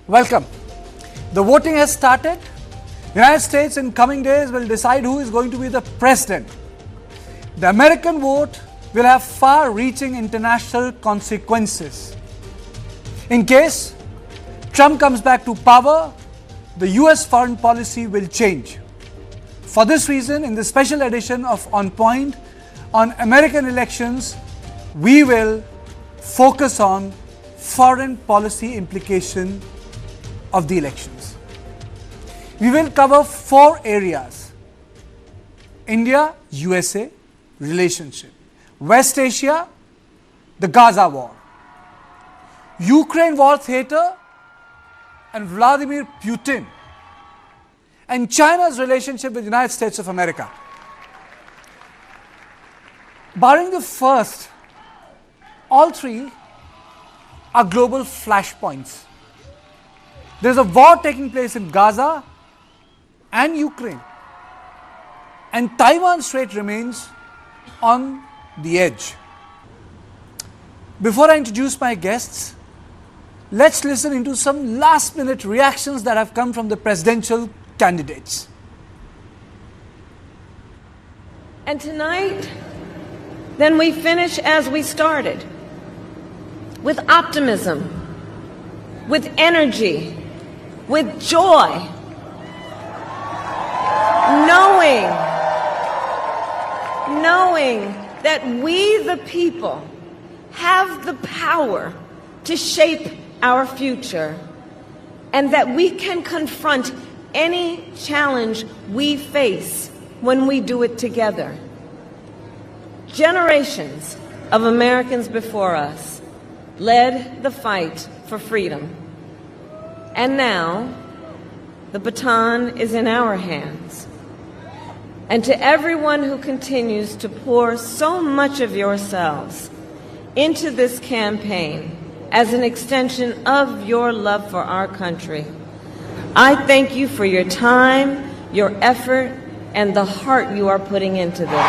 Welcome. The voting has started. The United States in coming days will decide who is going to be the president. The American vote will have far-reaching international consequences. In case Trump comes back to power, the U.S. foreign policy will change. For this reason, in the special edition of On Point on American elections, we will focus on foreign policy implication of the elections. We will cover 4 areas: India-USA relationship, West Asia, the Gaza war, Ukraine war theater and Vladimir Putin, and China's relationship with the United States of America. Barring the first, all 3 are global flashpoints. There is a war taking place in Gaza and Ukraine, and Taiwan Strait remains on the edge. Before I introduce my guests, let's listen into some last-minute reactions that have come from the presidential candidates. And tonight, then we finish as we started, with optimism, with energy, with joy, knowing that we, the people, have the power to shape our future, and that we can confront any challenge we face when we do it together. Generations of Americans before us led the fight for freedom. And now, the baton is in our hands. And to everyone who continues to pour so much of yourselves into this campaign as an extension of your love for our country, I thank you for your time, your effort, and the heart you are putting into this.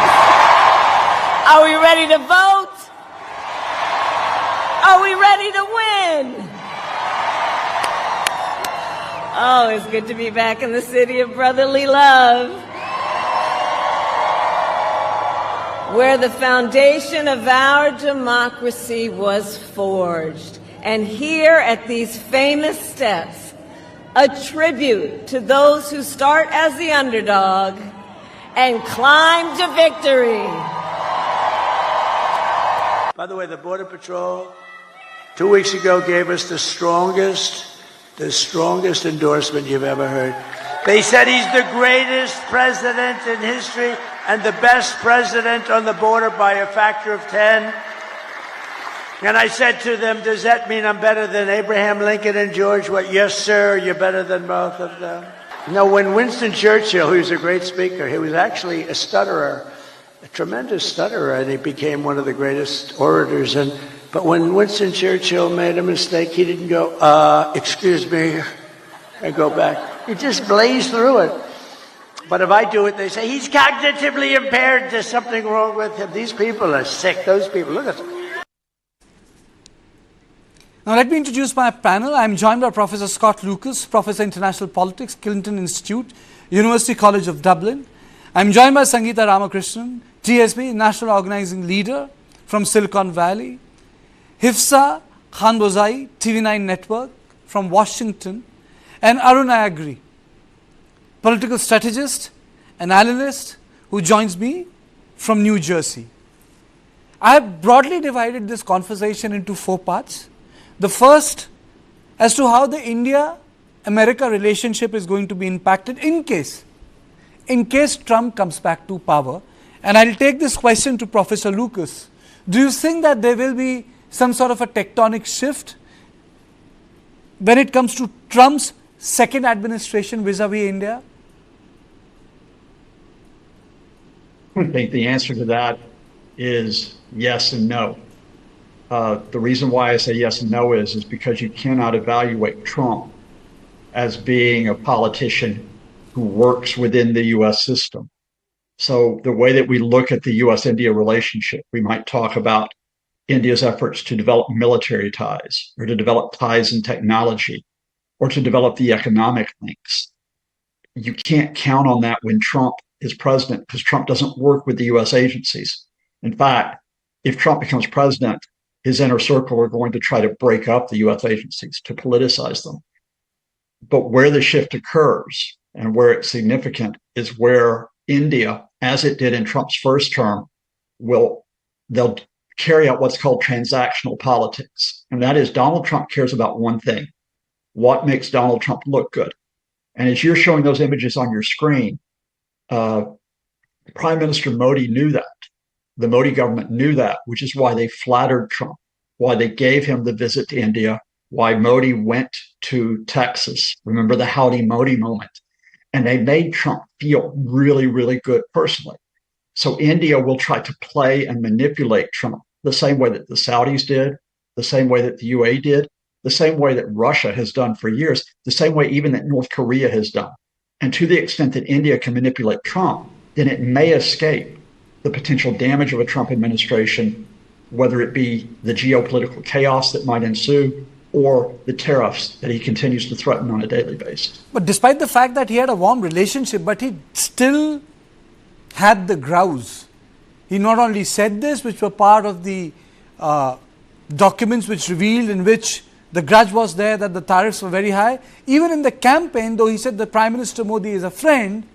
Are we ready to vote? Are we ready to win? Oh, it's good to be back in the city of brotherly love, where the foundation of our democracy was forged. And here at these famous steps, a tribute to those who start as the underdog and climb to victory. By the way, the Border Patrol 2 weeks ago gave us the strongest endorsement you've ever heard. They said he's the greatest president in history and the best president on the border by a factor of 10. And I said to them, does that mean I'm better than Abraham Lincoln and George? What? Yes, sir, you're better than both of them. No, when Winston Churchill, who was a great speaker, he was actually a stutterer, a tremendous stutterer, and he became one of the greatest orators. But when Winston Churchill made a mistake, he didn't go, excuse me, and go back. He just blazed through it. But if I do it, they say, he's cognitively impaired. There's something wrong with him. These people are sick. Those people, look at them. Now let me introduce my panel. I'm joined by Professor Scott Lucas, Professor International Politics, Clinton Institute, University College of Dublin. I'm joined by Sangeeta Ramakrishnan, TSB, National Organizing Leader from Silicon Valley. Hifsa Khanbozai, TV9 Network from Washington, and Arun Ayagri, political strategist and analyst who joins me from New Jersey. I have broadly divided this conversation into 4 parts. The first, as to how the India-America relationship is going to be impacted in case Trump comes back to power. And I'll take this question to Professor Lucas. Do you think that there will be some sort of a tectonic shift when it comes to Trump's second administration vis-a-vis India? I think the answer to that is yes and no. The reason why I say yes and no is because you cannot evaluate Trump as being a politician who works within the U.S. system. So the way that we look at the U.S. India relationship, we might talk about India's efforts to develop military ties or to develop ties in technology or to develop the economic links. You can't count on that when Trump is president because Trump doesn't work with the U.S. agencies. In fact, if Trump becomes president, his inner circle are going to try to break up the U.S. agencies, to politicize them. But where the shift occurs and where it's significant is where India, as it did in Trump's first term, they'll carry out what's called transactional politics. And that is Donald Trump cares about one thing: what makes Donald Trump look good. And as you're showing those images on your screen, Prime Minister Modi knew that. The Modi government knew that, which is why they flattered Trump, why they gave him the visit to India, why Modi went to Texas. Remember the Howdy Modi moment. And they made Trump feel really, really good personally. So India will try to play and manipulate Trump the same way that the Saudis did, the same way that the UAE did, the same way that Russia has done for years, the same way even that North Korea has done. And to the extent that India can manipulate Trump, then it may escape the potential damage of a Trump administration, whether it be the geopolitical chaos that might ensue or the tariffs that he continues to threaten on a daily basis. But despite the fact that he had a warm relationship, but he still had the grouse. He not only said this, which were part of the documents which revealed in which the grudge was there that the tariffs were very high. Even in the campaign, though he said that Prime Minister Modi is a friend,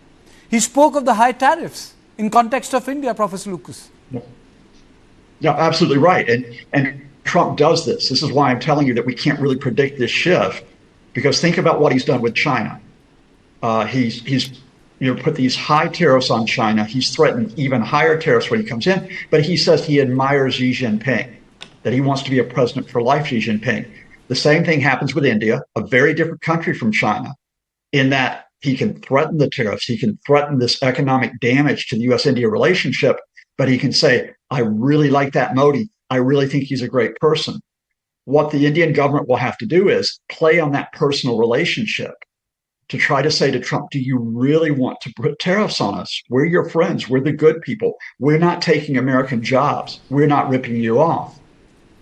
he spoke of the high tariffs in context of India, Professor Lucas. Yeah, absolutely right. And Trump does this. This is why I'm telling you that we can't really predict this shift, because think about what he's done with China. He's put these high tariffs on China. He's threatened even higher tariffs when he comes in, but he says he admires Xi Jinping, that he wants to be a president for life, Xi Jinping. The same thing happens with India, a very different country from China, in that he can threaten the tariffs, he can threaten this economic damage to the U.S.-India relationship, but he can say, I really like that Modi. I really think he's a great person. What the Indian government will have to do is play on that personal relationship to try to say to Trump, do you really want to put tariffs on us? We're your friends. We're the good people. We're not taking American jobs. We're not ripping you off.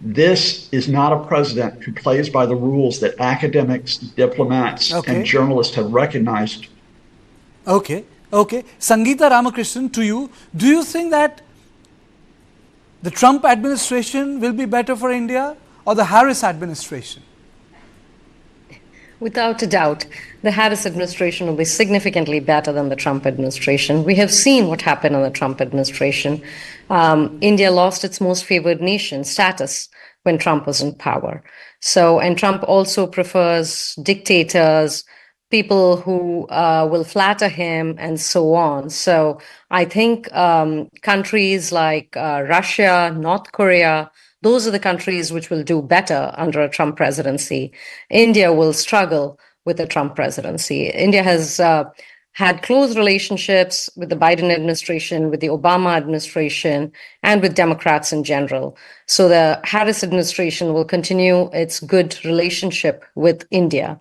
This is not a president who plays by the rules that academics, diplomats, and journalists have recognized. Okay. Sangeeta Ramakrishnan, to you, do you think that the Trump administration will be better for India or the Harris administration? Without a doubt, the Harris administration will be significantly better than the Trump administration. We have seen what happened in the Trump administration. India lost its most favored nation status when Trump was in power. And Trump also prefers dictators, people who will flatter him, and so on. So I think countries like Russia, North Korea, those are the countries which will do better under a Trump presidency. India will struggle with a Trump presidency. India has had close relationships with the Biden administration, with the Obama administration, and with Democrats in general. So the Harris administration will continue its good relationship with India.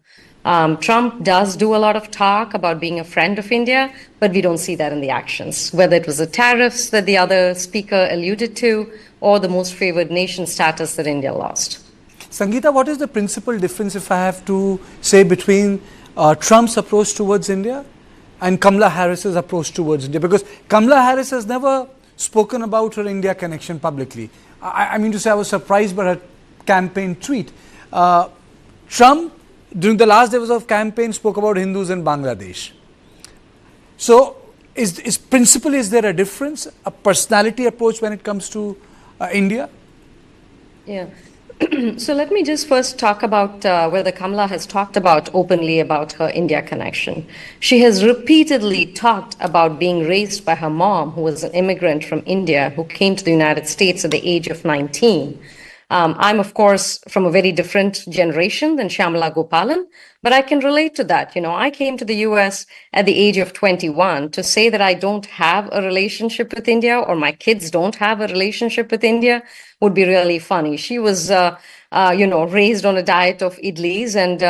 Trump does do a lot of talk about being a friend of India, but we don't see that in the actions, whether it was the tariffs that the other speaker alluded to or the most favored nation status that India lost. Sangeeta, what is the principal difference, if I have to say, between Trump's approach towards India and Kamala Harris's approach towards India? Because Kamala Harris has never spoken about her India connection publicly. I mean to say, I was surprised by her campaign tweet. Trump, during the last days of campaign, spoke about Hindus in Bangladesh. So, is there a difference, a personality approach when it comes to India? Yeah. So let me just first talk about whether Kamala has talked openly about her India connection. She has repeatedly talked about being raised by her mom, who was an immigrant from India, who came to the United States at the age of 19. I'm, of course, from a very different generation than Shyamala Gopalan, but I can relate to that. I came to the U.S. at the age of 21. To say that I don't have a relationship with India or my kids don't have a relationship with India would be really funny. She was, raised on a diet of idlis and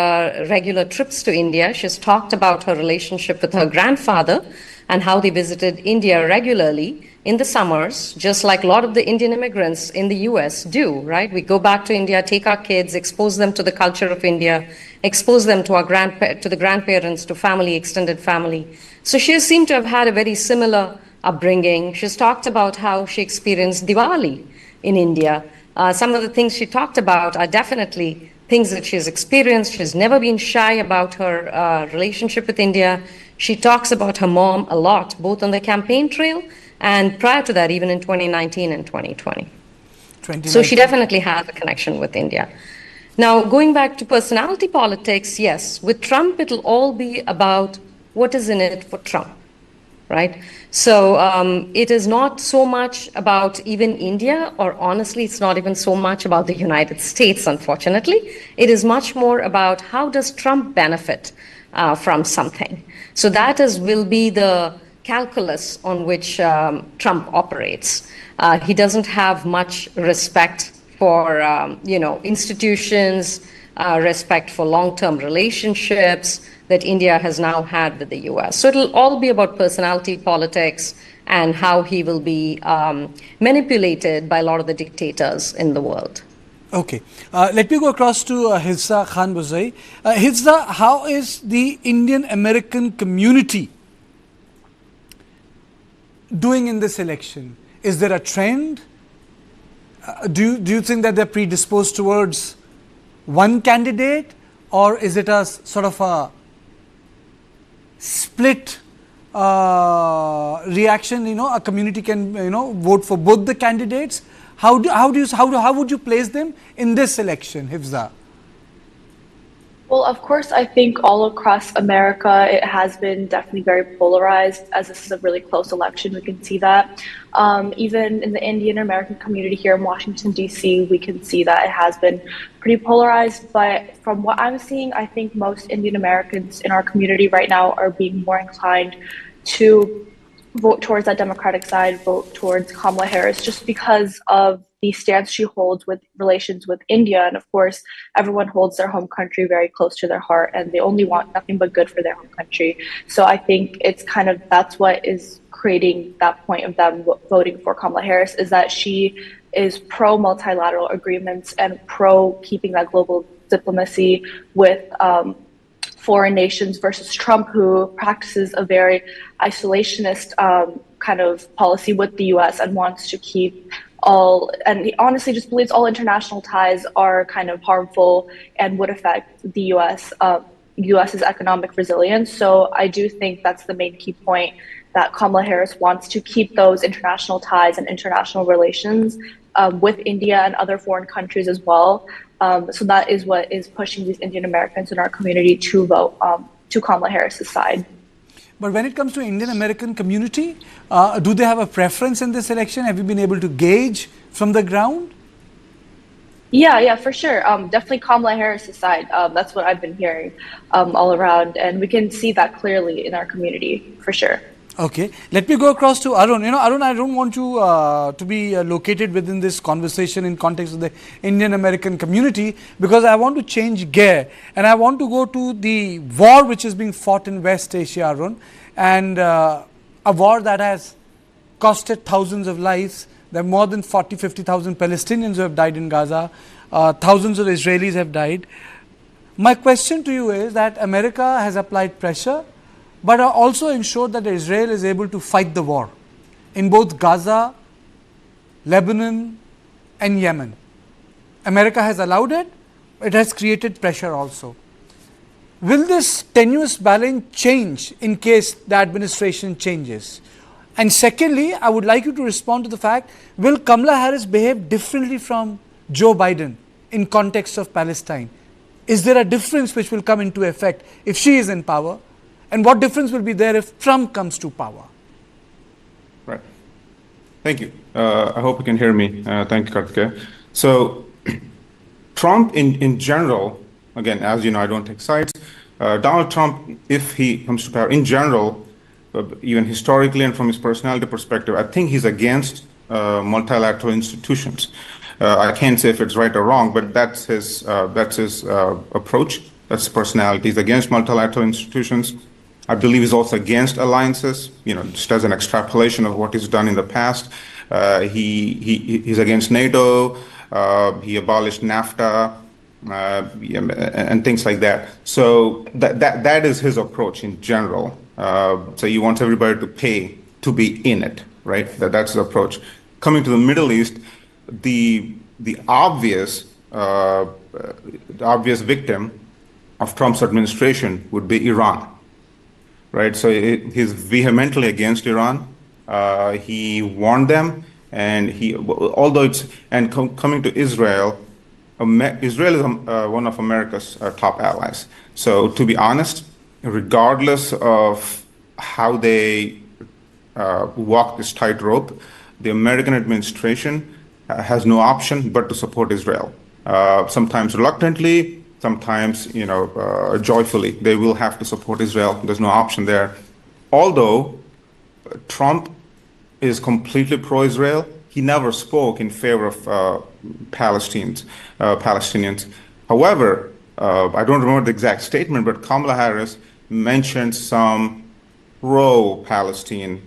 regular trips to India. She's talked about her relationship with her grandfather, and how they visited India regularly in the summers, just like a lot of the Indian immigrants in the U.S. do, right? We go back to India, take our kids, expose them to the culture of India, expose them to to the grandparents, to family, extended family. So she seemed to have had a very similar upbringing. She's talked about how she experienced Diwali in India. Some of the things she talked about are definitely things that she's experienced. She's never been shy about her relationship with India. She talks about her mom a lot, both on the campaign trail and prior to that, even in 2019 and 2020. So she definitely has a connection with India. Now, going back to personality politics, yes, with Trump, it'll all be about what is in it for Trump, right? So it is not so much about even India, or honestly, it's not even so much about the United States, unfortunately. It is much more about how does Trump benefit from something. So that will be the calculus on which Trump operates. He doesn't have much respect for institutions, respect for long-term relationships that India has now had with the U.S. So it'll all be about personality politics and how he will be manipulated by a lot of the dictators in the world. Okay, let me go across to Hifza Khan Buzai. Hifza, how is the Indian American community doing in this election? Is there a trend? Do you think that they're predisposed towards one candidate, or is it a sort of a split reaction? A community can vote for both the candidates. How would you place them in this election, Hifza? Well, of course, I think all across America, it has been definitely very polarized, as this is a really close election. We can see that. Even in the Indian American community here in Washington, D.C., we can see that it has been pretty polarized. But from what I'm seeing, I think most Indian Americans in our community right now are being more inclined to vote towards that Democratic side, vote towards Kamala Harris, just because of the stance she holds with relations with India. And of course, everyone holds their home country very close to their heart, and they only want nothing but good for their home country. So I think it's that's what is creating that point of them voting for Kamala Harris, is that she is pro multilateral agreements and pro keeping that global diplomacy with foreign nations, versus Trump, who practices a very isolationist kind of policy with the U.S. and wants to keep and he honestly just believes all international ties are kind of harmful and would affect the U.S.'s economic resilience. So I do think that's the main key point, that Kamala Harris wants to keep those international ties and international relations with India and other foreign countries as well. So that is what is pushing these Indian Americans in our community to vote to Kamala Harris's side. But when it comes to Indian American community, do they have a preference in this election? Have you been able to gauge from the ground? Yeah, for sure. Definitely Kamala Harris's side. That's what I've been hearing all around, and we can see that clearly in our community, for sure. Okay, let me go across to Arun. Arun, I don't want you to be located within this conversation in context of the Indian American community, because I want to change gear and I want to go to the war which is being fought in West Asia, Arun, and a war that has costed thousands of lives. There are more than 50,000 Palestinians who have died in Gaza. Thousands of Israelis have died. My question to you is that America has applied pressure, but also ensured that Israel is able to fight the war in both Gaza, Lebanon, and Yemen. America has allowed it. It has created pressure also. Will this tenuous balance change in case the administration changes? And secondly, I would like you to respond to the fact, will Kamala Harris behave differently from Joe Biden in context of Palestine? Is there a difference which will come into effect if she is in power? And what difference will be there if Trump comes to power? Right. Thank you. I hope you can hear me. Thank you, Karthikeya. So Trump in general, again, as you know, I don't take sides. Donald Trump, if he comes to power, in general, even historically and from his personality perspective, I think he's against multilateral institutions. I can't say if it's right or wrong, but that's his approach. That's his personality. He's against multilateral institutions. I believe he's also against alliances, just as an extrapolation of what he's done in the past. He's against NATO. He abolished NAFTA. And things like that. So that is his approach in general. So he wants everybody to pay to be in it, right? That's the approach. Coming to the Middle East, the obvious victim of Trump's administration would be Iran, right? So he's vehemently against Iran. He warned them, and coming to Israel. Israel is one of America's top allies. So to be honest, regardless of how they walk this tightrope, the American administration has no option but to support Israel. Sometimes reluctantly, sometimes joyfully. They will have to support Israel. There's no option there. Although Trump is completely pro-Israel, he never spoke in favor of Palestinians. However, I don't remember the exact statement, but Kamala Harris mentioned some pro-Palestine,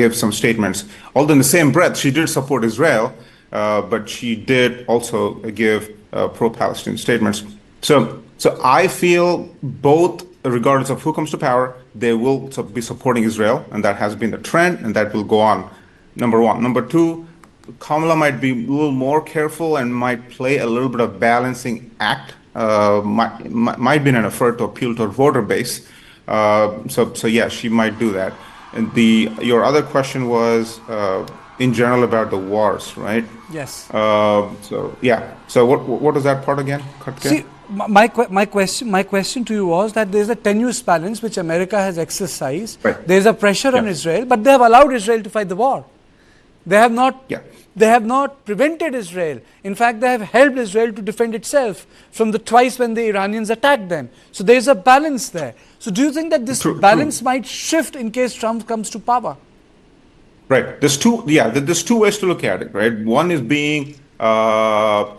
gave some statements. Although in the same breath, she did support Israel, but she did also give pro-Palestine statements. So I feel both, regardless of who comes to power, they will be supporting Israel, and that has been the trend, and that will go on, number one. Number two, Kamala might be a little more careful and might play a little bit of balancing act, might be in an effort to appeal to her voter base. So yeah, she might do that. And your other question was in general about the wars, right? Yes. So yeah. So what was that part again? See, my question to you was that there is a tenuous balance which America has exercised. Right. There is a pressure on Israel, but they have allowed Israel to fight the war. They have not. Yeah. They have not prevented Israel. In fact, they have helped Israel to defend itself from the twice when the Iranians attacked them. So there is a balance there. So do you think that this balance might shift in case Trump comes to power? Right. There's two ways to look at it, right? One is being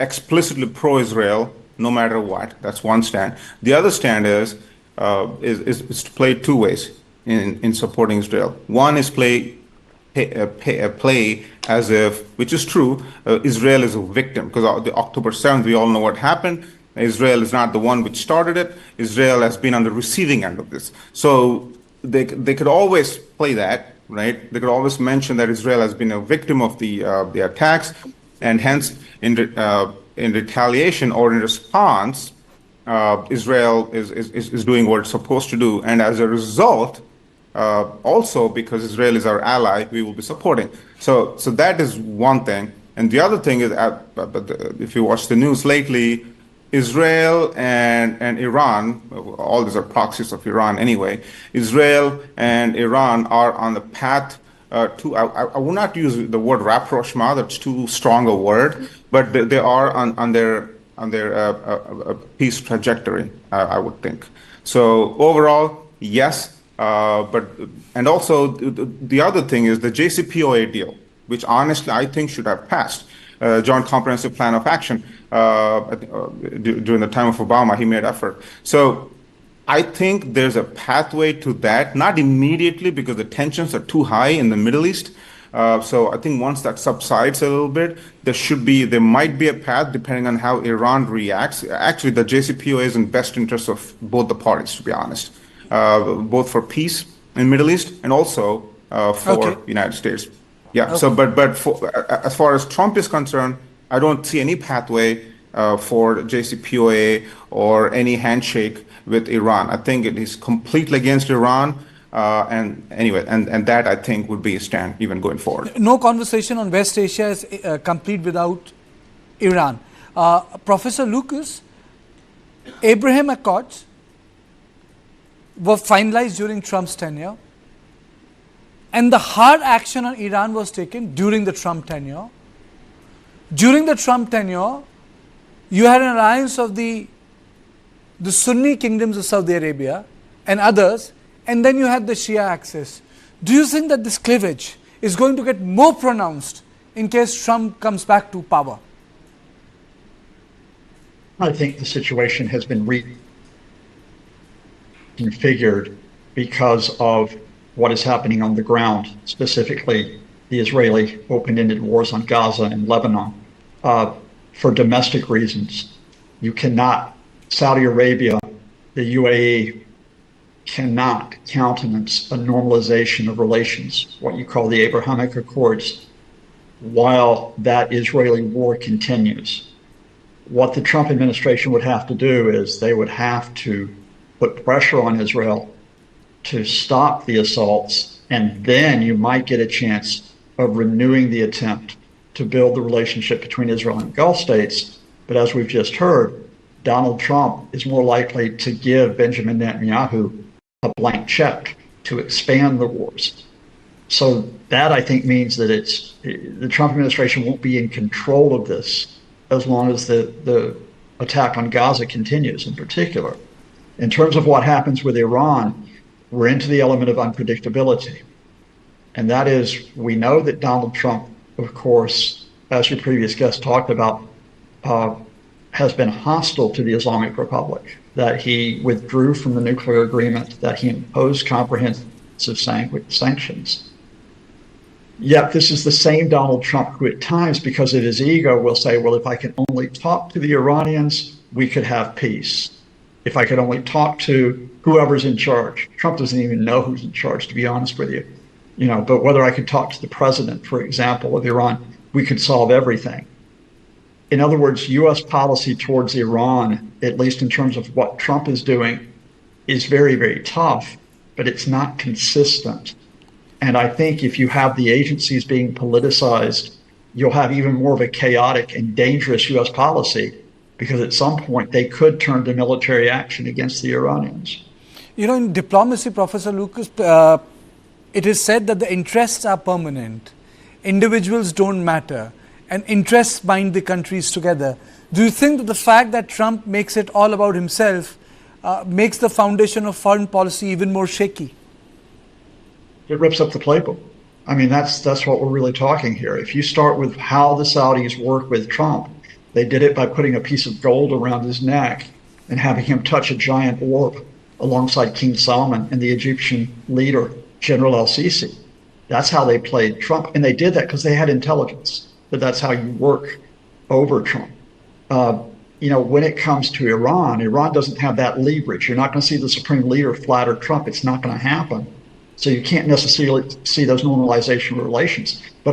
explicitly pro-Israel, no matter what. That's one stand. The other stand is to play two ways in supporting Israel. One is play as if, which is true, Israel is a victim, because the October 7th, we all know what happened. Israel is not the one which started it. Israel has been on the receiving end of this. So they could always play that, right? They could always mention that Israel has been a victim of the attacks, and hence in retaliation or in response, Israel is doing what it's supposed to do, and as a result, also because Israel is our ally, we will be supporting. So that is one thing, and the other thing is, if you watch the news lately, Israel and Iran, all these are proxies of Iran anyway. Israel and Iran are on the path to, I will not use the word rapprochement, that's too strong a word, but they are on their peace trajectory, I would think. So overall, yes, and also the other thing is the JCPOA deal, which honestly I think should have passed. Joint Comprehensive Plan of Action. During the time of Obama, he made effort. So I think there's a pathway to that, not immediately because the tensions are too high in the Middle East. So I think once that subsides a little bit, there might be a path depending on how Iran reacts. Actually, the JCPOA is in best interest of both the parties, to be honest, both for peace in the Middle East and also for the United States. Yeah. Okay. So, but as far as Trump is concerned, I don't see any pathway for JCPOA or any handshake with Iran. I think it is completely against Iran. And anyway, and that I think would be a stand even going forward. No conversation on West Asia is complete without Iran. Professor Lucas, Abraham Accords were finalized during Trump's tenure, and the hard action on Iran was taken during the Trump tenure. During the Trump tenure, you had an alliance of the Sunni kingdoms of Saudi Arabia and others, and then you had the Shia axis. Do you think that this cleavage is going to get more pronounced in case Trump comes back to power? I think the situation has been configured because of what is happening on the ground, specifically the Israeli open-ended wars on Gaza and Lebanon. For domestic reasons, you cannot, Saudi Arabia, the UAE, cannot countenance a normalization of relations, what you call the Abrahamic Accords, while that Israeli war continues. What the Trump administration would have to do is they would have to put pressure on Israel to stop the assaults, and then you might get a chance of renewing the attempt to build the relationship between Israel and Gulf states. But as we've just heard, Donald Trump is more likely to give Benjamin Netanyahu a blank check to expand the wars. So that, I think, means that the Trump administration won't be in control of this as long as the attack on Gaza continues in particular. In terms of what happens with Iran, we're into the element of unpredictability. And that is, we know that Donald Trump, of course, as your previous guest talked about, has been hostile to the Islamic Republic, that he withdrew from the nuclear agreement, that he imposed comprehensive sanctions. Yet this is the same Donald Trump who at times, because of his ego, will say, well, if I can only talk to the Iranians, we could have peace. If I could only talk to whoever's in charge. Trump doesn't even know who's in charge, to be honest with you. But whether I could talk to the president, for example, of Iran, we could solve everything. In other words, U.S. policy towards Iran, at least in terms of what Trump is doing, is very, very tough, but it's not consistent. And I think if you have the agencies being politicized, you'll have even more of a chaotic and dangerous U.S. policy, because at some point they could turn to military action against the Iranians. In diplomacy, Professor Lucas, it is said that the interests are permanent. Individuals don't matter, and interests bind the countries together. Do you think that the fact that Trump makes it all about himself makes the foundation of foreign policy even more shaky? It rips up the playbook. I mean, that's what we're really talking here. If you start with how the Saudis work with Trump, they did it by putting a piece of gold around his neck and having him touch a giant orb alongside King Salman and the Egyptian leader, General al-Sisi. That's how they played Trump. And they did that because they had intelligence, that that's how you work over Trump. When it comes to Iran, Iran doesn't have that leverage. You're not going to see the supreme leader flatter Trump. It's not going to happen. So you can't necessarily see those normalization relations. But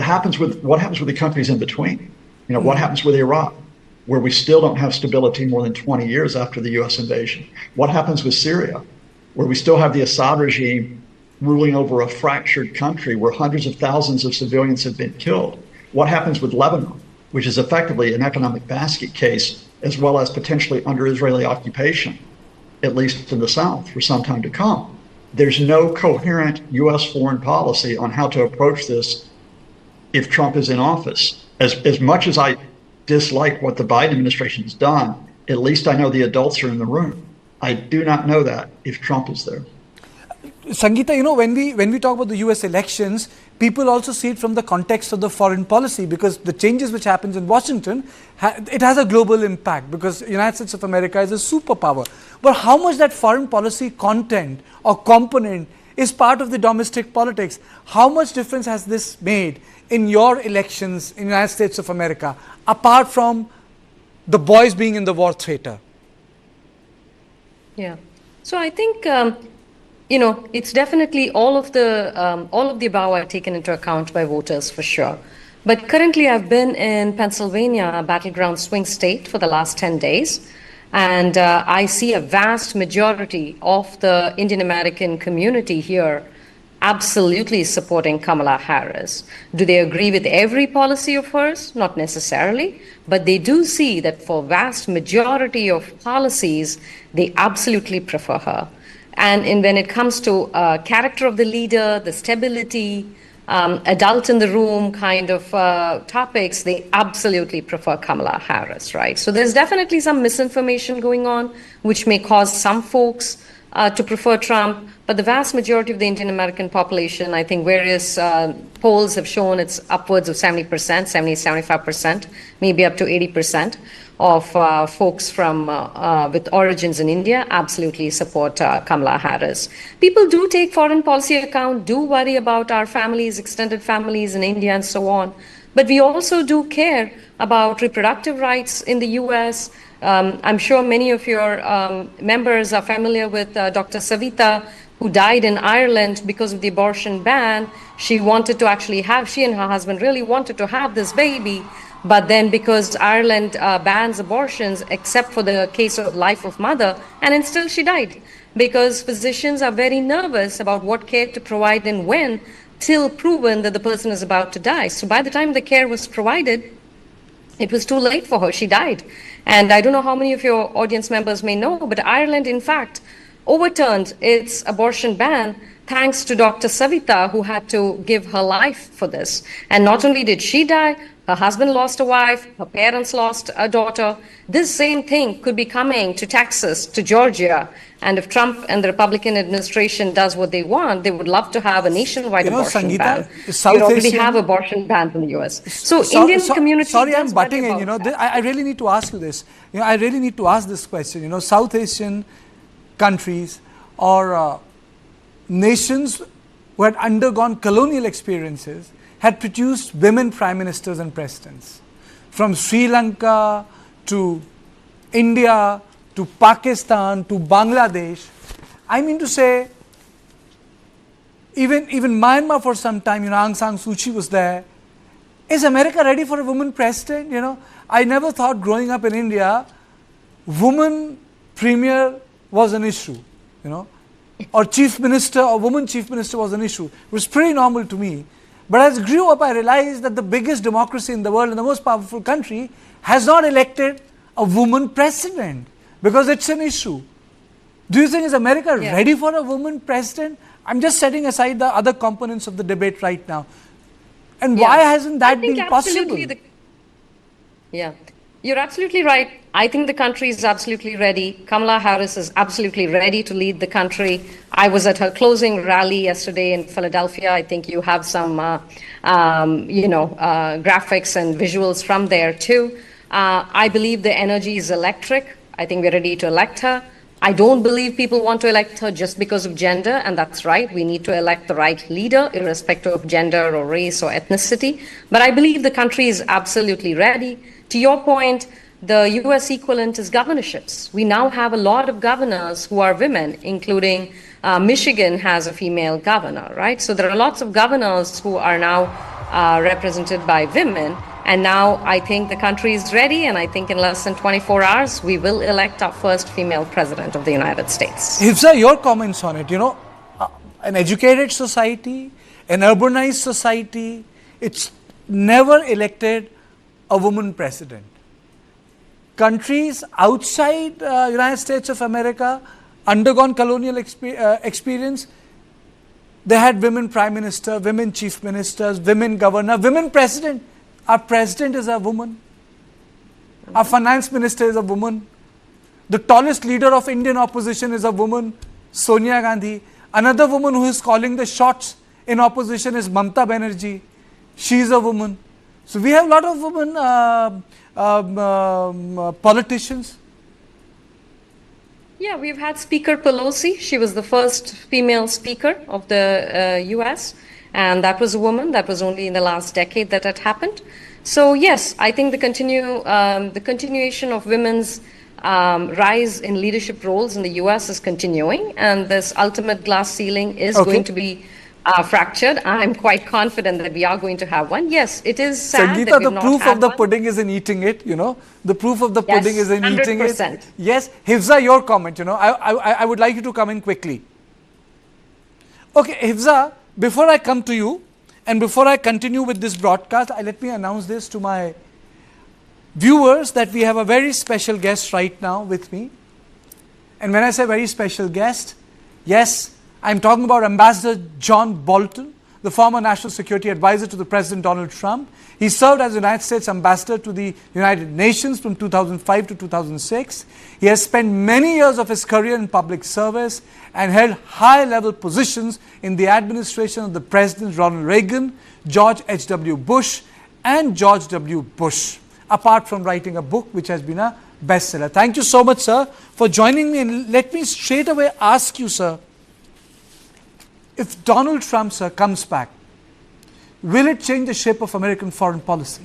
what happens with the countries in between? What happens with Iraq, where we still don't have stability more than 20 years after the U.S. invasion? What happens with Syria, where we still have the Assad regime ruling over a fractured country where hundreds of thousands of civilians have been killed? What happens with Lebanon, which is effectively an economic basket case, as well as potentially under Israeli occupation, at least in the south, for some time to come? There's no coherent U.S. foreign policy on how to approach this if Trump is in office. As much as I dislike what the Biden administration has done, at least I know the adults are in the room. I do not know that if Trump is there. Sangeeta, when we talk about the U.S. elections, people also see it from the context of the foreign policy, because the changes which happens in Washington, it has a global impact, because the United States of America is a superpower. But how much that foreign policy content or component is part of the domestic politics? How much difference has this made in your elections in the United States of America, apart from the boys being in the war theater? Yeah. So I think, it's definitely all of the above are taken into account by voters for sure. But currently I've been in Pennsylvania, a battleground swing state, for the last 10 days. And I see a vast majority of the Indian American community here absolutely supporting Kamala Harris. Do they agree with every policy of hers? Not necessarily, but they do see that for vast majority of policies, they absolutely prefer her. And when it comes to character of the leader, the stability, adult in the room kind of topics, they absolutely prefer Kamala Harris, right? So there's definitely some misinformation going on, which may cause some folks to prefer Trump, but the vast majority of the Indian American population, I think various polls have shown it's upwards of 70%, 70, 75%, maybe up to 80%, of folks from with origins in India absolutely support Kamala Harris. People do take foreign policy account, do worry about our families, extended families in India and so on. But we also do care about reproductive rights in the U.S. I'm sure many of your members are familiar with Dr. Savita, who died in Ireland because of the abortion ban. She wanted to actually have, she and her husband really wanted to have this baby. But then because Ireland bans abortions except for the case of life of mother, and then still she died because physicians are very nervous about what care to provide and when, till proven that the person is about to die. So by the time the care was provided, it was too late for her. She died. And I don't know how many of your audience members may know, but Ireland, in fact, overturned its abortion ban thanks to Dr. Savita, who had to give her life for this. And not only did she die, her husband lost a wife, her parents lost a daughter. This same thing could be coming to Texas, to Georgia. And if Trump and the Republican administration does what they want, they would love to have a nationwide abortion Sangeeta, ban. South We already Asian- have abortion bans in the US. So Indian community. Sorry, I'm does worry butting in. about that. I really need to ask you this. I really need to ask this question. South Asian countries or nations who had undergone colonial experiences had produced women prime ministers and presidents. From Sri Lanka to India to Pakistan to Bangladesh. I mean to say, even Myanmar for some time, Aung San Suu Kyi was there. Is America ready for a woman president? I never thought growing up in India, woman premier was an issue, or chief minister or woman chief minister was an issue. It was pretty normal to me. But as I grew up, I realized that the biggest democracy in the world and the most powerful country has not elected a woman president because it's an issue. Do you think is America ready for a woman president? I'm just setting aside the other components of the debate right now. And why hasn't that been possible? You're absolutely right. I think the country is absolutely ready. Kamala Harris is absolutely ready to lead the country. I was at her closing rally yesterday in Philadelphia. I think you have some, graphics and visuals from there too. I believe the energy is electric. I think we're ready to elect her. I don't believe people want to elect her just because of gender, and that's right. We need to elect the right leader, irrespective of gender or race or ethnicity. But I believe the country is absolutely ready. To your point, the U.S. equivalent is governorships. We now have a lot of governors who are women, including Michigan has a female governor, right? So there are lots of governors who are now represented by women. And now I think the country is ready, and I think in less than 24 hours, we will elect our first female president of the United States. Hifza, your comments on it, an educated society, an urbanized society, it's never elected a woman president. Countries outside United States of America undergone colonial experience. They had women prime minister, women chief ministers, women governor, women president. Our president is a woman. Our finance minister is a woman. The tallest leader of Indian opposition is a woman, Sonia Gandhi. Another woman who is calling the shots in opposition is Mamata Banerjee. She is a woman. So we have a lot of women politicians. Yeah, we've had Speaker Pelosi. She was the first female speaker of the U.S., and that was a woman. That was only in the last decade that had happened. So yes, I think the continuation of women's rise in leadership roles in the U.S. is continuing, and this ultimate glass ceiling is going to be fractured. I'm quite confident that we are going to have one. Yes, it is sad Sangeeta, that we've the proof of the one. pudding is in eating it, The proof of the pudding is in 100%. eating it. Yes, Hifza, your comment, I would like you to come in quickly. Okay, Hifza, before I come to you, and before I continue with this broadcast, let me announce this to my viewers that we have a very special guest right now with me. And when I say very special guest, yes, I'm talking about Ambassador John Bolton, the former National Security Advisor to the President Donald Trump. He served as United States Ambassador to the United Nations from 2005 to 2006. He has spent many years of his career in public service and held high-level positions in the administration of the Presidents Ronald Reagan, George H.W. Bush, and George W. Bush. apart from writing a book which has been a bestseller. Thank you so much, sir, for joining me. And let me straight away ask you, sir, if Donald Trump, sir, comes back, will it change the shape of American foreign policy?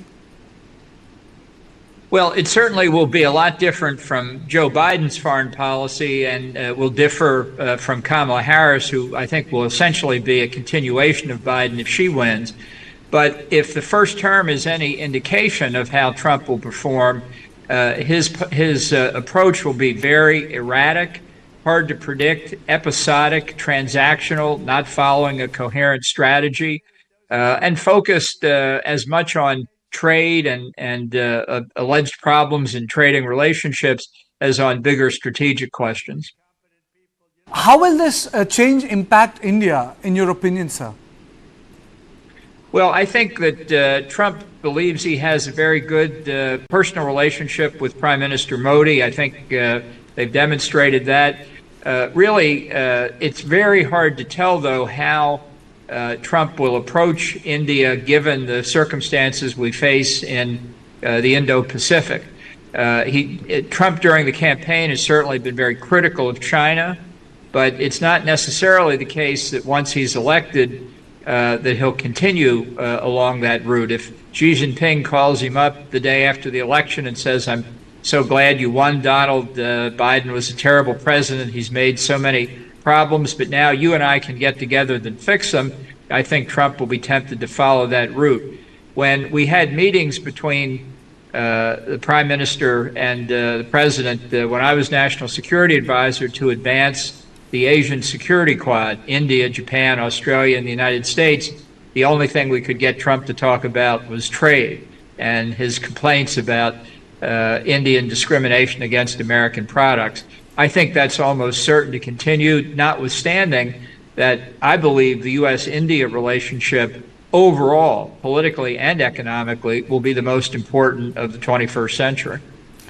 Well, it certainly will be a lot different from Joe Biden's foreign policy, and will differ from Kamala Harris, who I think will essentially be a continuation of Biden if she wins. But if the first term is any indication of how Trump will perform, his approach will be very erratic, hard to predict, episodic, transactional, not following a coherent strategy, and focused as much on trade and alleged problems in trading relationships as on bigger strategic questions. How will this change impact India, in your opinion, sir? Well, I think that Trump believes he has a very good personal relationship with Prime Minister Modi. I think they've demonstrated that. Really, it's very hard to tell, though, how Trump will approach India given the circumstances we face in the Indo-Pacific. Trump during the campaign has certainly been very critical of China, but it's not necessarily the case that once he's elected that he'll continue along that route. If Xi Jinping calls him up the day after the election and says, "I'm so glad you won, Donald, Biden was a terrible president, he's made so many problems, but now you and I can get together and fix them," I think Trump will be tempted to follow that route. When we had meetings between the Prime Minister and the President, when I was National Security Advisor, to advance the Asian Security Quad, India, Japan, Australia, and the United States, the only thing we could get Trump to talk about was trade and his complaints about Indian discrimination against American products. I think that's almost certain to continue, notwithstanding that I believe the U.S. India relationship overall, politically and economically, will be the most important of the 21st century.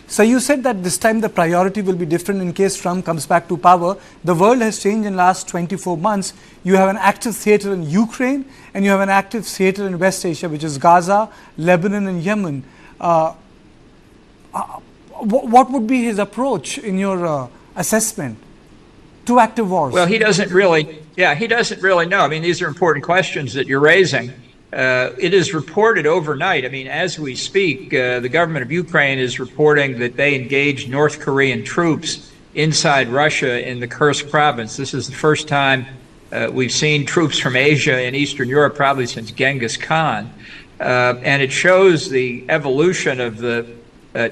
So you said that this time the priority will be different in case Trump comes back to power. The world has changed in the last 24 months. You have an active theater in Ukraine, and you have an active theater in West Asia, which is Gaza, Lebanon, and Yemen. What would be his approach in your assessment? Two active wars. Well, he doesn't really know. I mean, these are important questions that you're raising. It is reported overnight. I mean, as we speak, the government of Ukraine is reporting that they engaged North Korean troops inside Russia in the Kursk province. This is the first time we've seen troops from Asia and Eastern Europe probably since Genghis Khan. And it shows the evolution of the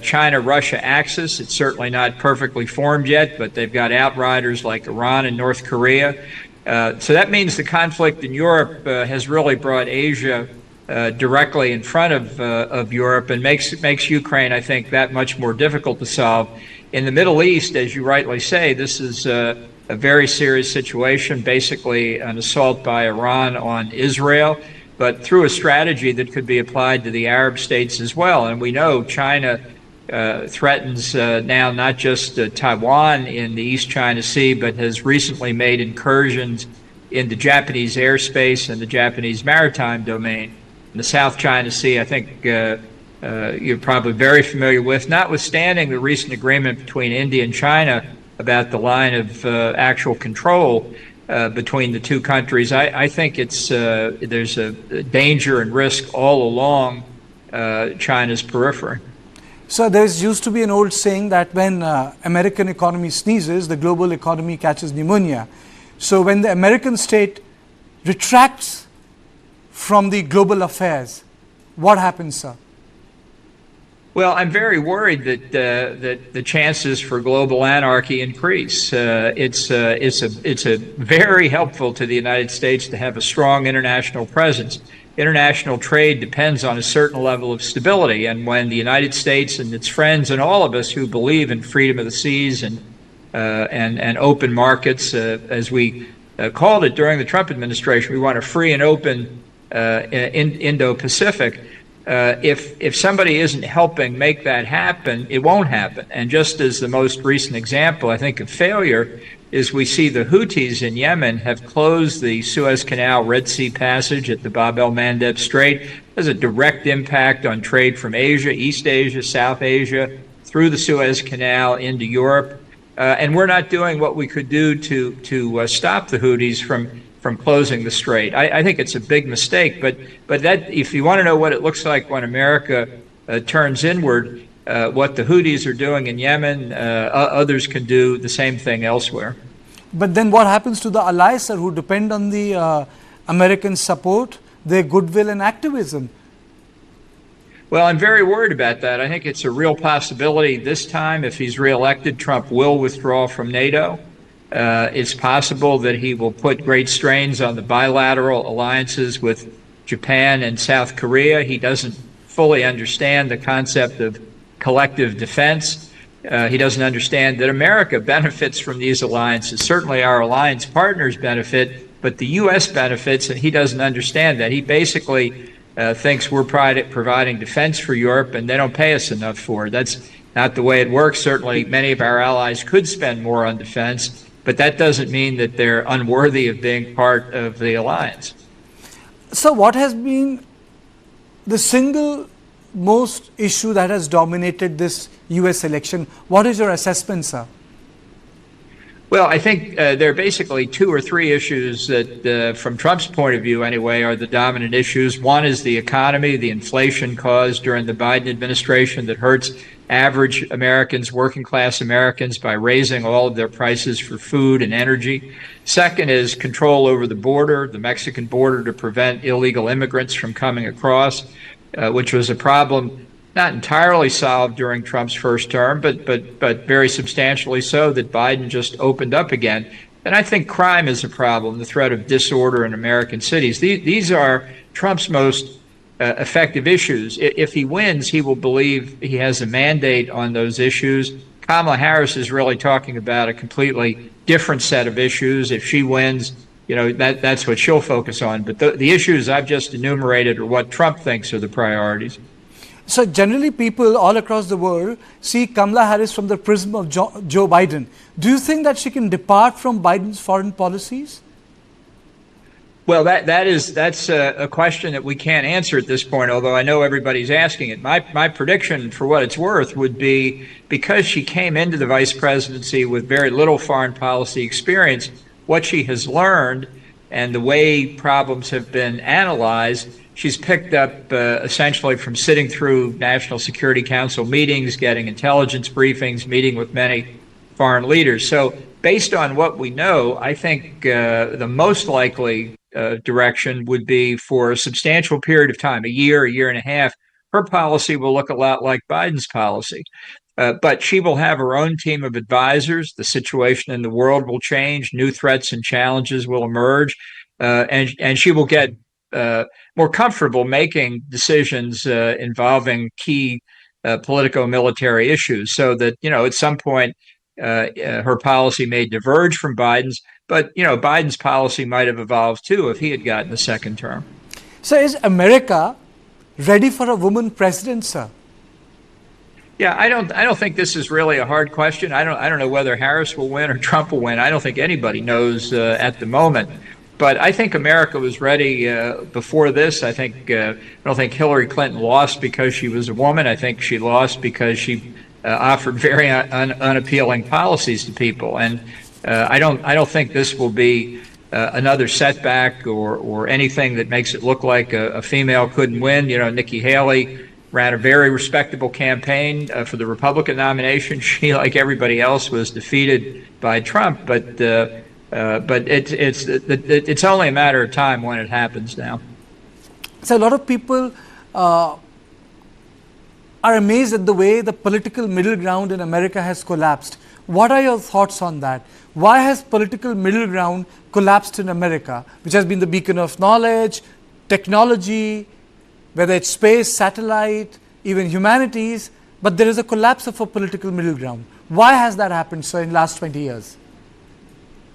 China-Russia axis. It's certainly not perfectly formed yet, but they've got outriders like Iran and North Korea. So that means the conflict in Europe has really brought Asia directly in front of Europe, and makes Ukraine, I think, that much more difficult to solve. In the Middle East, as you rightly say, this is a very serious situation, basically an assault by Iran on Israel, but through a strategy that could be applied to the Arab states as well. And we know China threatens now not just Taiwan in the East China Sea, but has recently made incursions into Japanese airspace and the Japanese maritime domain. In the South China Sea, I think you're probably very familiar with, notwithstanding the recent agreement between India and China about the line of actual control between the two countries. I think there's a danger and risk all along China's periphery. So there used to be an old saying that when American economy sneezes, the global economy catches pneumonia. So when the American state retracts from the global affairs, what happens, sir? Well, I'm very worried that that the chances for global anarchy increase. It's very helpful to the United States to have a strong international presence. International trade depends on a certain level of stability, and when the United States and its friends and all of us who believe in freedom of the seas and open markets, as we called it during the Trump administration, we want a free and open Indo-Pacific. If somebody isn't helping make that happen, it won't happen. And just as the most recent example, I think, of failure is we see the Houthis in Yemen have closed the Suez Canal, Red Sea passage at the Bab el-Mandeb Strait. It has a direct impact on trade from Asia, East Asia, South Asia, through the Suez Canal into Europe. And we're not doing what we could do to stop the Houthis from closing the strait. I think it's a big mistake, but that, if you want to know what it looks like when America turns inward, what the Houthis are doing in Yemen, others can do the same thing elsewhere. But then what happens to the allies, sir, who depend on the American support, their goodwill and activism? Well, I'm very worried about that. I think it's a real possibility this time. If he's reelected, Trump will withdraw from NATO. It's possible that he will put great strains on the bilateral alliances with Japan and South Korea. He doesn't fully understand the concept of collective defense. He doesn't understand that America benefits from these alliances. Certainly our alliance partners benefit, but the U.S. benefits, and he doesn't understand that. He basically thinks we're providing defense for Europe, and they don't pay us enough for it. That's not the way it works. Certainly many of our allies could spend more on defense, but that doesn't mean that they're unworthy of being part of the alliance. So what has been the single most issue that has dominated this U.S. election? What is your assessment, sir? Well, I think there are basically two or three issues that, from Trump's point of view anyway, are the dominant issues. One is the economy, the inflation caused during the Biden administration that hurts average Americans, working class Americans, by raising all of their prices for food and energy. Second is control over the border, the Mexican border, to prevent illegal immigrants from coming across, which was a problem not entirely solved during Trump's first term, but very substantially so, that Biden just opened up again. And I think crime is a problem, the threat of disorder in American cities. These are Trump's most effective issues. If he wins, he will believe he has a mandate on those issues. Kamala Harris is really talking about a completely different set of issues. If she wins, you know, that's what she'll focus on. But the issues I've just enumerated are what Trump thinks are the priorities. So generally people all across the world see Kamala Harris from the prism of Joe Biden. Do you think that she can depart from Biden's foreign policies? Well, that's a question that we can't answer at this point, although I know everybody's asking it. My prediction, for what it's worth, would be, because she came into the vice presidency with very little foreign policy experience, what she has learned and the way problems have been analyzed, she's picked up essentially from sitting through National Security Council meetings, getting intelligence briefings, meeting with many foreign leaders. So based on what we know, I think the most likely direction would be, for a substantial period of time, a year and a half, her policy will look a lot like Biden's policy. But she will have her own team of advisors. The situation in the world will change. New threats and challenges will emerge. And she will get more comfortable making decisions involving key politico-military issues, so that, you know, at some point her policy may diverge from Biden's. But, you know, Biden's policy might have evolved too if he had gotten a second term. So is America ready for a woman president, sir? Yeah, I don't think this is really a hard question. I don't know whether Harris will win or Trump will win. I don't think anybody knows at the moment. But I think America was ready before this. I don't think Hillary Clinton lost because she was a woman. I think she lost because she offered very unappealing policies to people. And I don't think this will be another setback or anything that makes it look like a female couldn't win. You know, Nikki Haley ran a very respectable campaign for the Republican nomination. She, like everybody else, was defeated by Trump, but it's only a matter of time when it happens now. So a lot of people are amazed at the way the political middle ground in America has collapsed. What are your thoughts on that? Why has political middle ground collapsed in America, which has been the beacon of knowledge, technology, whether it's space, satellite, even humanities, but there is a collapse of a political middle ground. Why has that happened, sir, in the last 20 years?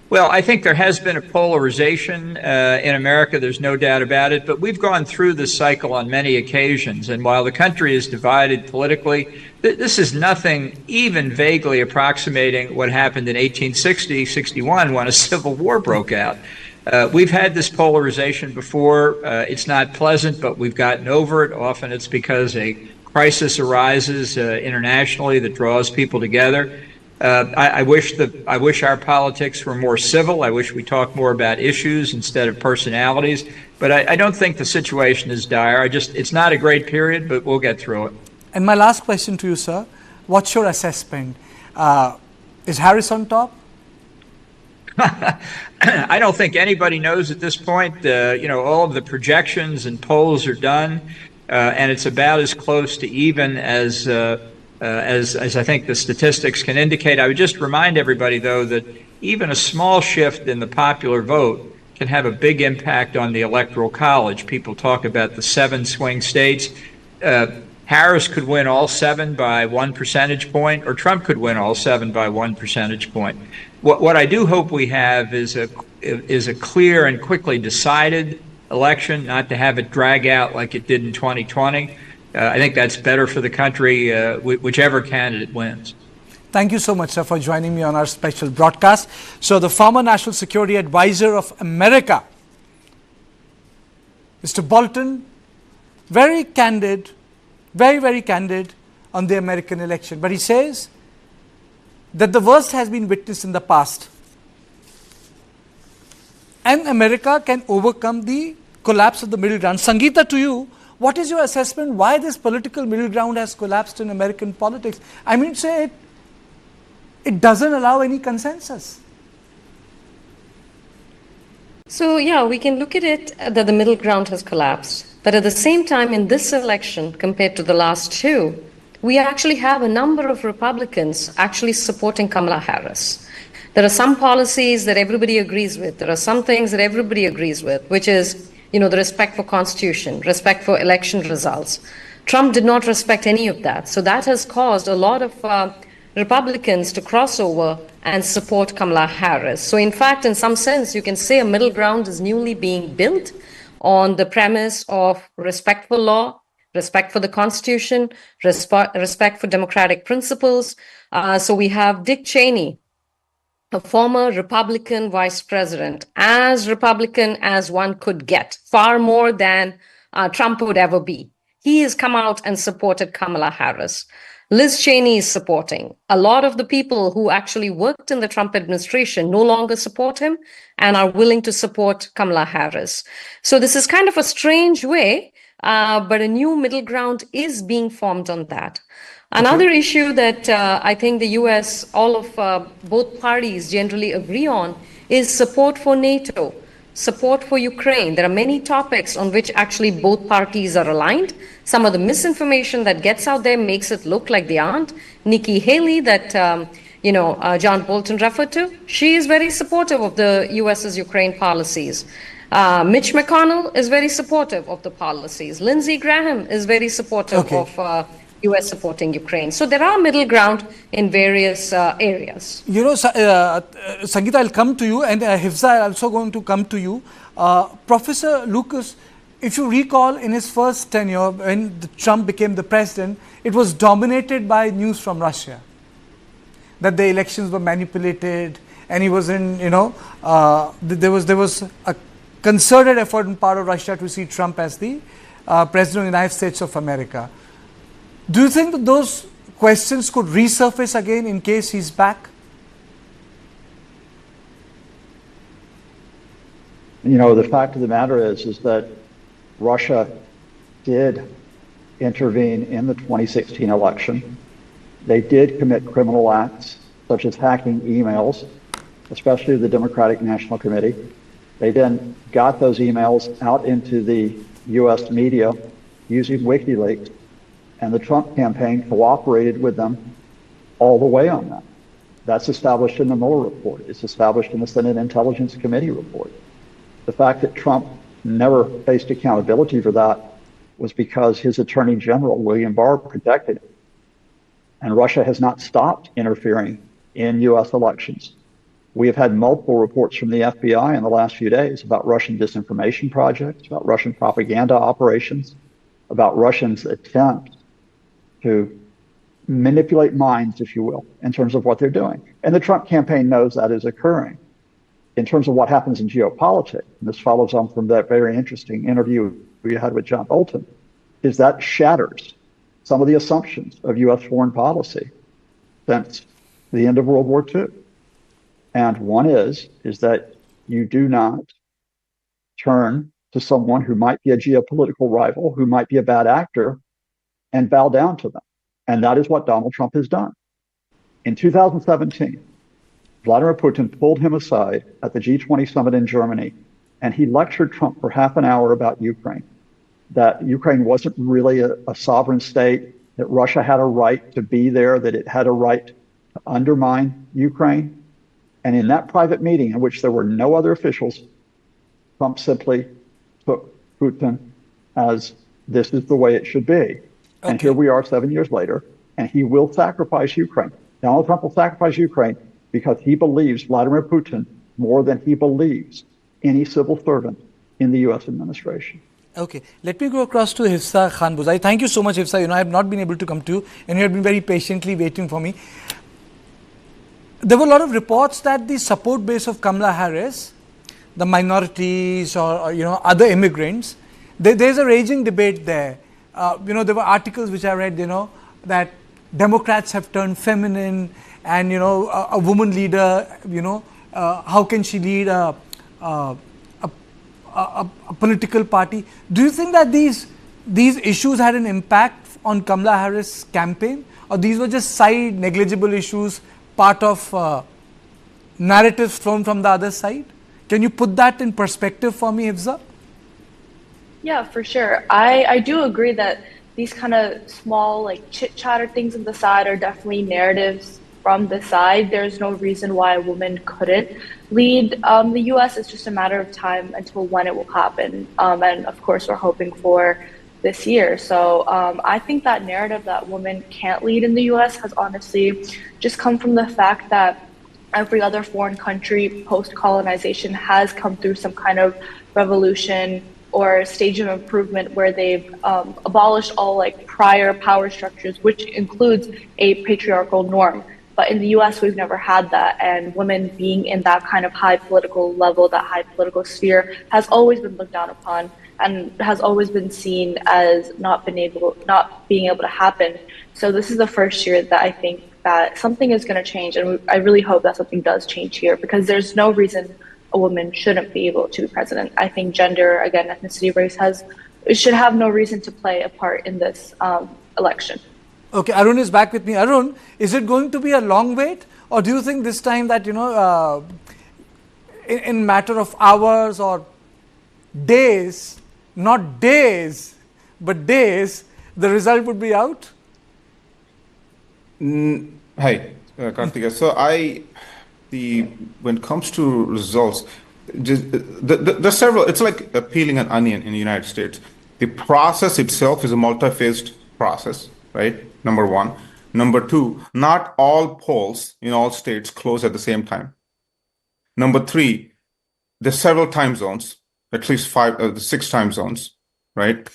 Well, I think there has been a polarization in America. There's no doubt about it. But we've gone through this cycle on many occasions. And while the country is divided politically, this is nothing even vaguely approximating what happened in 1860, 61 when a civil war broke out. We've had this polarization before. It's not pleasant, but we've gotten over it. Often it's because a crisis arises internationally that draws people together. I wish our politics were more civil. I wish we talked more about issues instead of personalities. But I don't think the situation is dire. It's not a great period, but we'll get through it. And my last question to you, sir, what's your assessment? Is Harris on top? I don't think anybody knows at this point. All of the projections and polls are done, and it's about as close to even as I think the statistics can indicate. I would just remind everybody, though, that even a small shift in the popular vote can have a big impact on the Electoral College. People talk about the 7 swing states. Harris could win all 7 by 1 percentage point, or Trump could win all 7 by 1 percentage point. What I do hope we have is a clear and quickly decided election, not to have it drag out like it did in 2020. I think that's better for the country, whichever candidate wins. Thank you so much, sir, for joining me on our special broadcast. So the former National Security Advisor of America, Mr. Bolton, very candid, very, very candid on the American election. But he says that the worst has been witnessed in the past. And America can overcome the collapse of the middle ground. Sangeeta, to you, what is your assessment? Why this political middle ground has collapsed in American politics? I mean, say it doesn't allow any consensus. So yeah, we can look at it that the middle ground has collapsed. But at the same time, in this election, compared to the last 2, we actually have a number of Republicans actually supporting Kamala Harris. There are some policies that everybody agrees with. There are some things that everybody agrees with, which is, the respect for Constitution, respect for election results. Trump did not respect any of that. So that has caused a lot of Republicans to cross over and support Kamala Harris. So in fact, in some sense, you can say a middle ground is newly being built on the premise of respect for law, respect for the Constitution, respect for democratic principles. So we have Dick Cheney, a former Republican vice president, as Republican as one could get, far more than Trump would ever be. He has come out and supported Kamala Harris. Liz Cheney is supporting. A lot of the people who actually worked in the Trump administration no longer support him and are willing to support Kamala Harris. So this is kind of a strange way, but a new middle ground is being formed on that. Another issue that I think the U.S., all of both parties generally agree on is support for NATO, support for Ukraine. There are many topics on which actually both parties are aligned. Some of the misinformation that gets out there makes it look like they aren't. Nikki Haley, that John Bolton referred to, she is very supportive of the U.S.'s Ukraine policies. Mitch McConnell is very supportive of the policies. Lindsey Graham is very supportive of U.S. supporting Ukraine. So there are middle ground in various areas. Sangeeta, I'll come to you, and Hifza, I'm also going to come to you. Professor Lucas, if you recall, in his first tenure, when Trump became the president, it was dominated by news from Russia, that the elections were manipulated, and he was in, there was a concerted effort on part of Russia to see Trump as the president of the United States of America. Do you think that those questions could resurface again in case he's back? The fact of the matter is that Russia did intervene in the 2016 election. They did commit criminal acts, such as hacking emails, especially the Democratic National Committee. They then got those emails out into the U.S. media using WikiLeaks. And the Trump campaign cooperated with them all the way on that. That's established in the Mueller report. It's established in the Senate Intelligence Committee report. The fact that Trump never faced accountability for that was because his Attorney General, William Barr, protected him. And Russia has not stopped interfering in U.S. elections. We have had multiple reports from the FBI in the last few days about Russian disinformation projects, about Russian propaganda operations, about Russians' attempts to manipulate minds, if you will, in terms of what they're doing. And the Trump campaign knows that is occurring. In terms of what happens in geopolitics, and this follows on from that very interesting interview we had with John Bolton, is that shatters some of the assumptions of U.S. foreign policy since the end of World War II. And one is that you do not turn to someone who might be a geopolitical rival, who might be a bad actor, and bow down to them. And that is what Donald Trump has done. In 2017, Vladimir Putin pulled him aside at the G20 summit in Germany, and he lectured Trump for half an hour about Ukraine, that Ukraine wasn't really a sovereign state, that Russia had a right to be there, that it had a right to undermine Ukraine. And in that private meeting, in which there were no other officials, Trump simply took Putin as this is the way it should be. Okay. And here we are 7 years later, and he will sacrifice Ukraine. Donald Trump will sacrifice Ukraine because he believes Vladimir Putin more than he believes any civil servant in the U.S. administration. Okay, let me go across to Hifsa Khanbuzai. Thank you so much, Hifsa. I have not been able to come to you, and you have been very patiently waiting for me. There were a lot of reports that the support base of Kamala Harris, the minorities or other immigrants, there's a raging debate there. There were articles which I read, that Democrats have turned feminine, and a woman leader, how can she lead a political party? Do you think that these issues had an impact on Kamala Harris' campaign, or these were just side negligible issues, part of narratives thrown from the other side? Can you put that in perspective for me, Hifsa? Yeah, for sure. I do agree that these kind of small chit-chatter things on the side are definitely narratives from the side. There's no reason why a woman couldn't lead the U.S. It's just a matter of time until when it will happen. And of course, we're hoping for this year. So I think that narrative that women can't lead in the U.S. has honestly just come from the fact that every other foreign country post-colonization has come through some kind of revolution or stage of improvement where they've abolished all prior power structures, which includes a patriarchal norm. But in the US, we've never had that. And women being in that kind of high political level, that high political sphere, has always been looked down upon and has always been seen as not being able to happen. So this is the first year that I think that something is going to change. And I really hope that something does change here, because there's no reason a woman shouldn't be able to be president. I think gender, again, ethnicity, race should have no reason to play a part in this election. Okay, Arun is back with me. Arun, is it going to be a long wait, or do you think this time that, in matter of hours or days, not days, but days, the result would be out? Hi, Karthika. So when it comes to results, there's several. It's like peeling an onion in the United States. The process itself is a multi-phased process, right? Number one. Number two, not all polls in all states close at the same time. Number three, there's several time zones, at least 6 time zones, right?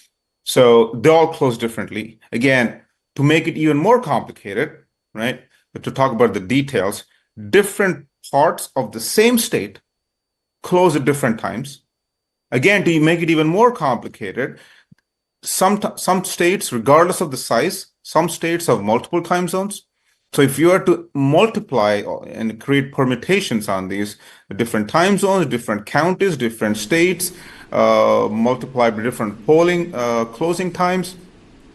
So they all close differently. Again, to make it even more complicated, right? But to talk about the details, different parts of the same state close at different times. Again, to make it even more complicated, some states, regardless of the size, some states have multiple time zones. So if you are to multiply and create permutations on these different time zones, different counties, different states, multiply by different polling closing times,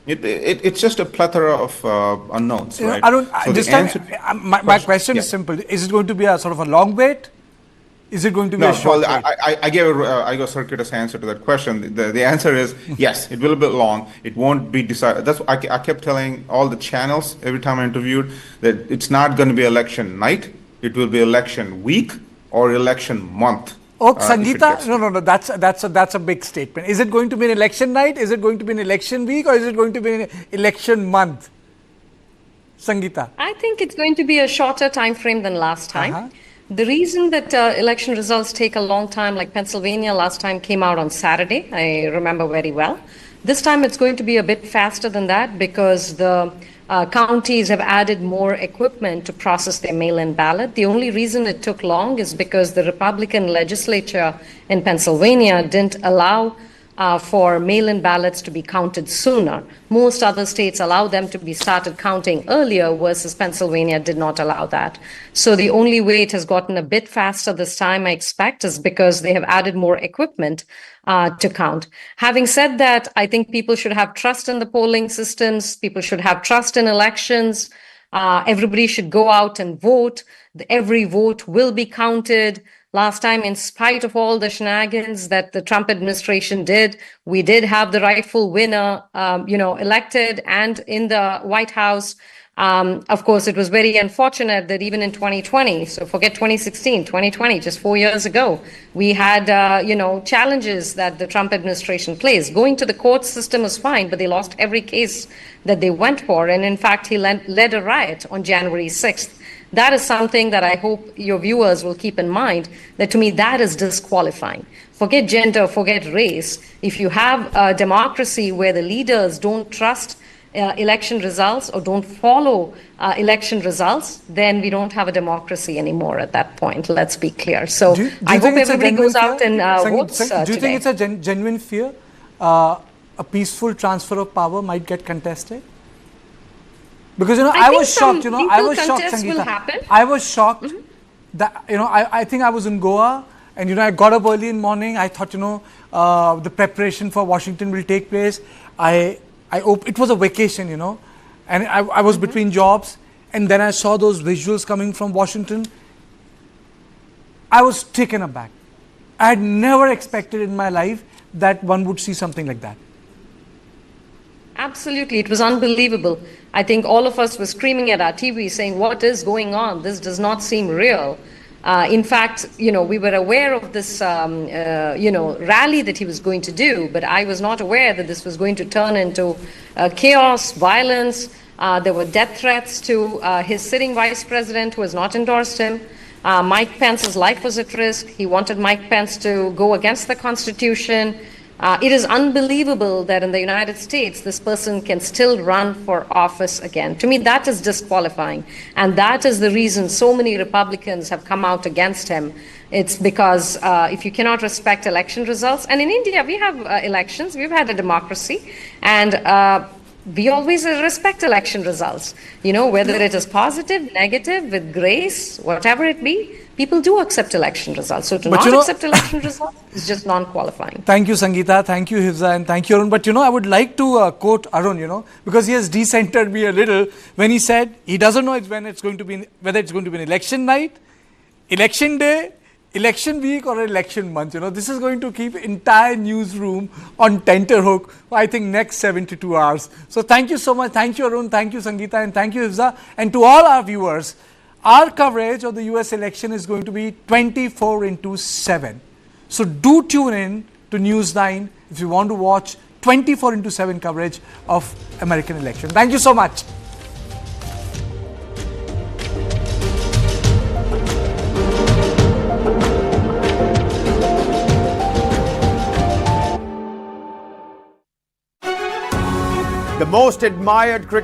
it's just a plethora of unknowns, right? Arun, so this time, my question is simple. Is it going to be a sort of a long wait? Is it going to be a short wait? I gave a circuitous answer to that question. The answer is yes, it will be long. It won't be decided. That's what I kept telling all the channels every time I interviewed, that it's not going to be election night. It will be election week or election month. Oh, Sangeeta, no, that's a big statement. Is it going to be an election night? Is it going to be an election week? Or is it going to be an election month? Sangeeta. I think it's going to be a shorter time frame than last time. The reason that election results take a long time, like Pennsylvania last time came out on Saturday, I remember very well. This time it's going to be a bit faster than that because the counties have added more equipment to process their mail-in ballot. The only reason it took long is because the Republican legislature in Pennsylvania didn't allow for mail-in ballots to be counted sooner. Most other states allow them to be started counting earlier versus Pennsylvania did not allow that. So the only way it has gotten a bit faster this time, I expect, is because they have added more equipment to count. Having said that, I think people should have trust in the polling systems. People should have trust in elections. Everybody should go out and vote. Every vote will be counted. Last time, in spite of all the shenanigans that the Trump administration did, we did have the rightful winner, elected and in the White House. Of course, it was very unfortunate that even in 2020, so forget 2016, 2020, just 4 years ago, we had, challenges that the Trump administration placed. Going to the court system was fine, but they lost every case that they went for. And in fact, he led a riot on January 6th. That is something that I hope your viewers will keep in mind, that to me, that is disqualifying. Forget gender, forget race. If you have a democracy where the leaders don't trust election results or don't follow election results, then we don't have a democracy anymore at that point. Let's be clear. So I hope everybody goes out and votes Do you think it's a genuine fear? A peaceful transfer of power might get contested? Because, I was shocked, I was shocked, Sangeeta. I was shocked that, I think I was in Goa and, I got up early in the morning. I thought, the preparation for Washington will take place. It was a vacation, and I was between jobs, and then I saw those visuals coming from Washington. I was taken aback. I had never expected in my life that one would see something like that. Absolutely. It was unbelievable. I think all of us were screaming at our TV saying, what is going on? This does not seem real. In fact, we were aware of this, rally that he was going to do, but I was not aware that this was going to turn into chaos, violence. There were death threats to his sitting vice president who has not endorsed him. Mike Pence's life was at risk. He wanted Mike Pence to go against the Constitution. It is unbelievable that in the United States, this person can still run for office again. To me, that is disqualifying. And that is the reason so many Republicans have come out against him. It's because if you cannot respect election results, and in India, we have elections, we've had a democracy, and we always respect election results. Whether it is positive, negative, with grace, whatever it be, people do accept election results. So to not accept election results is just non-qualifying. Thank you, Sangeeta. Thank you, Hifza, and thank you, Arun. But I would like to quote Arun, because he has decentered me a little when he said he doesn't know whether it's going to be an election night, election day, election week, or election month. This is going to keep entire newsroom on tenterhook for, I think, next 72 hours. So thank you so much. Thank you, Arun. Thank you, Sangeeta, and thank you, Hifza. And to all our viewers, our coverage of the U.S. election is going to be 24/7. So do tune in to News9 if you want to watch 24/7 coverage of American election. Thank you so much. The most admired cricket